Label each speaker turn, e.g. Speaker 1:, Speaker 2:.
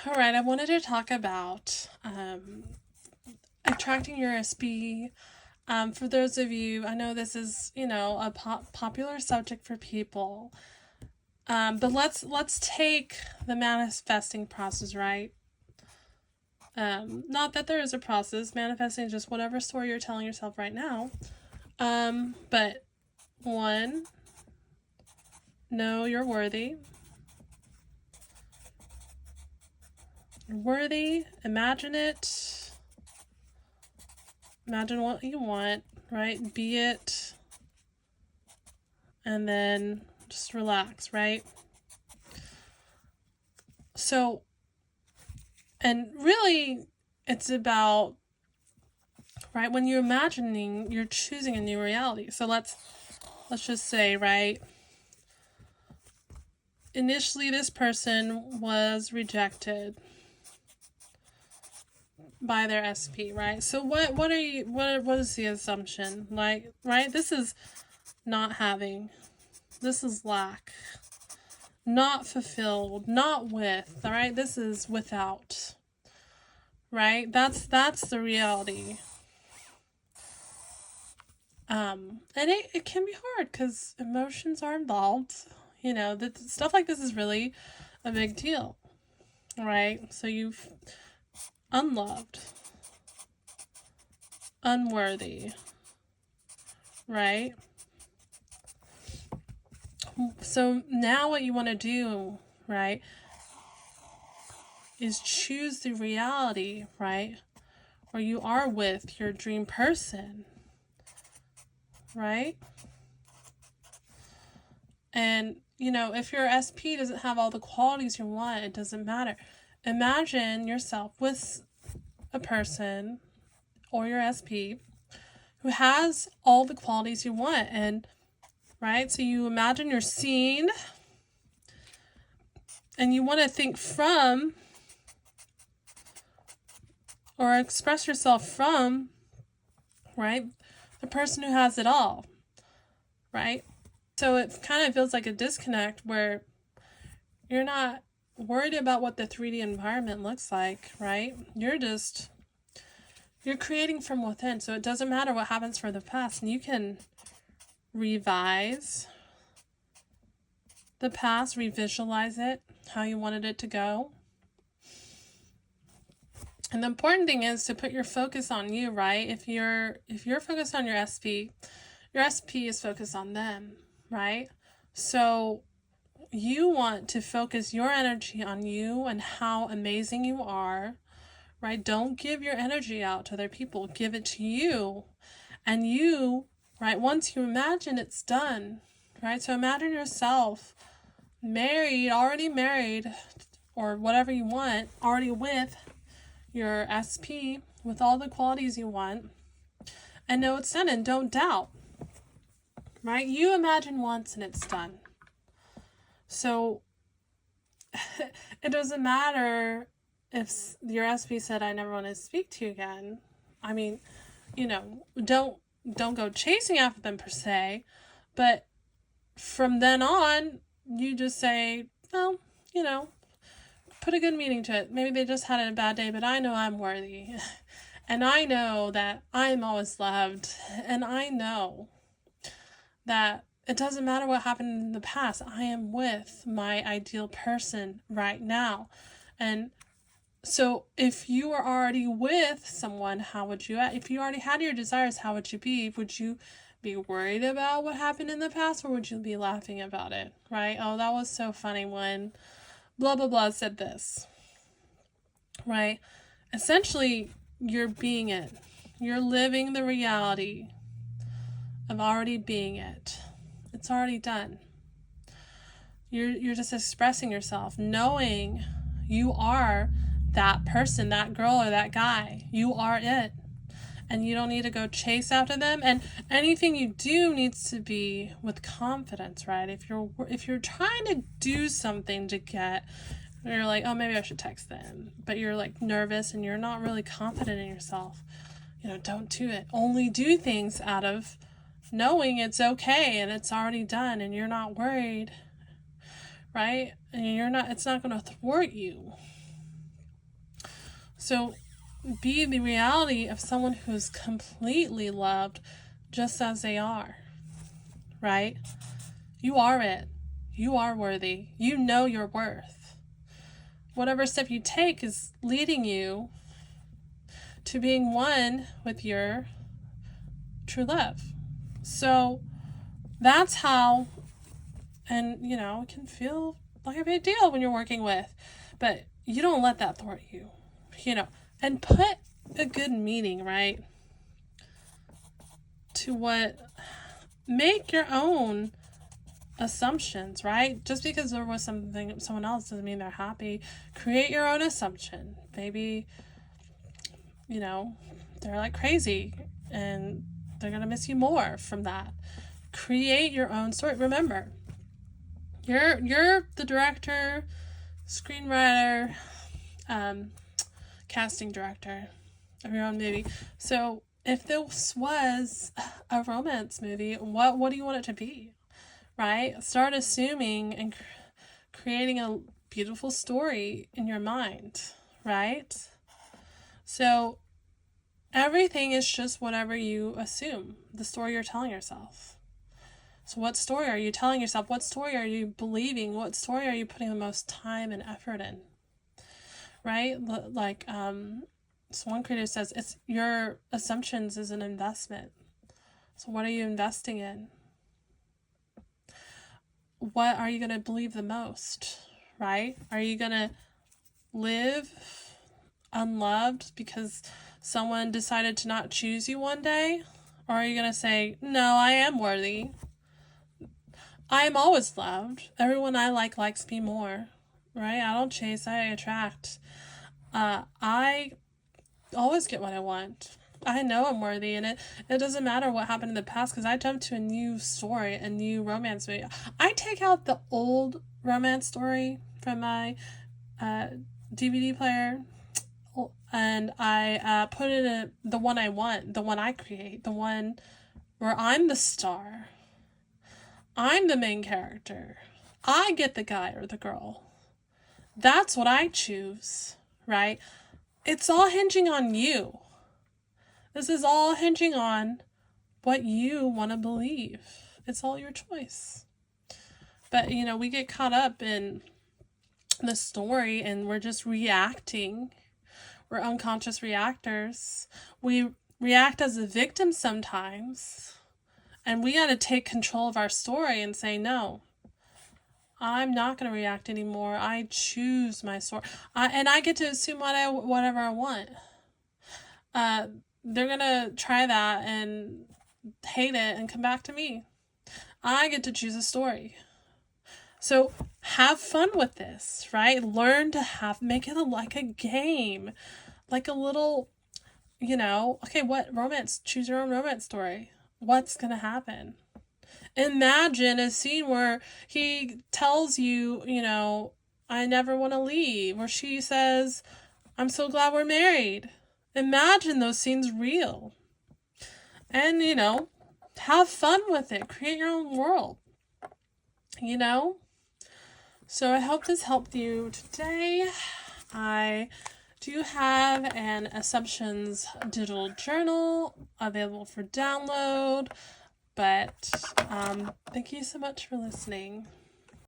Speaker 1: All right, I wanted to talk about attracting your SB. For those of you, I know this is, a popular subject for people. But let's take the manifesting process, right? Not that there is a process. Manifesting is just whatever story you're telling yourself right now. But one, know you're worthy. You're worthy. Imagine it. Imagine what you want, right? Be it. And then just relax, right? So, and really, it's about, right, when you're imagining, you're choosing a new reality. So let's just say, right, initially this person was rejected by their SP, right? So what is the assumption? Like, right, this is not having, this is lack, not fulfilled, not with, all right? This is without, right? That's the reality. And it can be hard because emotions are involved. Stuff like this is really a big deal, right? So you've unloved, unworthy, right? So now what you want to do, right, is choose the reality, right, where you are with your dream person, right? And, if your SP doesn't have all the qualities you want, it doesn't matter. Imagine yourself with a person or your SP who has all the qualities you want. And, right, so you imagine you're seen and you want to think from or express yourself from, right, the person who has it all, right? So it kind of feels like a disconnect where you're not worried about what the 3D environment looks like, right? You're creating from within. So it doesn't matter what happens for the past. And you can revise the past, revisualize it, how you wanted it to go. And the important thing is to put your focus on you, right? If you're focused on your SP is focused on them, right? So you want to focus your energy on you and how amazing you are, right? Don't give your energy out to other people. Give it to you. And you, right, once you imagine it's done, right? So imagine yourself already married, or whatever you want, already with your SP, with all the qualities you want, and know it's done, and don't doubt, right? You imagine once and it's done. So it doesn't matter if your SP said, I never want to speak to you again. I mean, don't go chasing after them per se, but from then on, you just say, well, put a good meaning to it. Maybe they just had a bad day, but I know I'm worthy. And I know that I'm always loved. And I know that it doesn't matter what happened in the past. I am with my ideal person right now. And so if you were already with someone, how would you act? If you already had your desires, how would you be? Would you be worried about what happened in the past, or would you be laughing about it, right? Oh, that was so funny when blah, blah, blah said this, right? Essentially, you're being it. You're living the reality of already being it. It's already done. You're just expressing yourself, knowing you are that person, that girl, or that guy. You are it. And you don't need to go chase after them. And anything you do needs to be with confidence, right? If you're trying to do something to get, you're like, oh, maybe I should text them, but you're like nervous and you're not really confident in yourself, don't do it. Only do things out of knowing it's okay and it's already done and you're not worried, right? And it's not going to thwart you. So be the reality of someone who's completely loved just as they are, right? You are it. You are worthy. You know your worth. Whatever step you take is leading you to being one with your true love. So that's how, and it can feel like a big deal when you're working with, but you don't let that thwart you, and put a good meaning, right, to make your own assumptions, right? Just because there was someone else doesn't mean they're happy. Create your own assumption. Maybe, they're like crazy and they're going to miss you more from that. Create your own story. Remember, you're the director, screenwriter, casting director of your own movie. So if this was a romance movie, what do you want it to be? Right? Start assuming and creating a beautiful story in your mind, right? So everything is just whatever you assume, the story you're telling yourself. So what story are you telling yourself? What story are you believing? What story are you putting the most time and effort in? Right? Like, so one creator says, it's your assumptions is an investment. So what are you investing in? What are you going to believe the most, right? Are you going to live unloved because someone decided to not choose you one day? Or are you going to say, no, I am worthy. I am always loved. Everyone I like likes me more, right? I don't chase, I attract. I always get what I want. I know I'm worthy, and it doesn't matter what happened in the past because I jump to a new story, a new romance movie. I take out the old romance story from my DVD player, and I put it in the one I want, the one I create, the one where I'm the star. I'm the main character. I get the guy or the girl. That's what I choose, right? It's all hinging on you. This is all hinging on what you want to believe. It's all your choice. But, we get caught up in the story and we're just reacting. We're unconscious reactors. We react as a victim sometimes. And we got to take control of our story and say, no, I'm not going to react anymore. I choose my story. And I get to assume whatever I want. They're going to try that and hate it and come back to me. I get to choose a story. So have fun with this, right? Learn to make it like a game. Like a little, okay, what romance? Choose your own romance story. What's going to happen? Imagine a scene where he tells you, I never want to leave. Or she says, I'm so glad we're married. Imagine those scenes real. And, have fun with it. Create your own world. So I hope this helped you today. I do have an Assumptions digital journal available for download. But thank you so much for listening.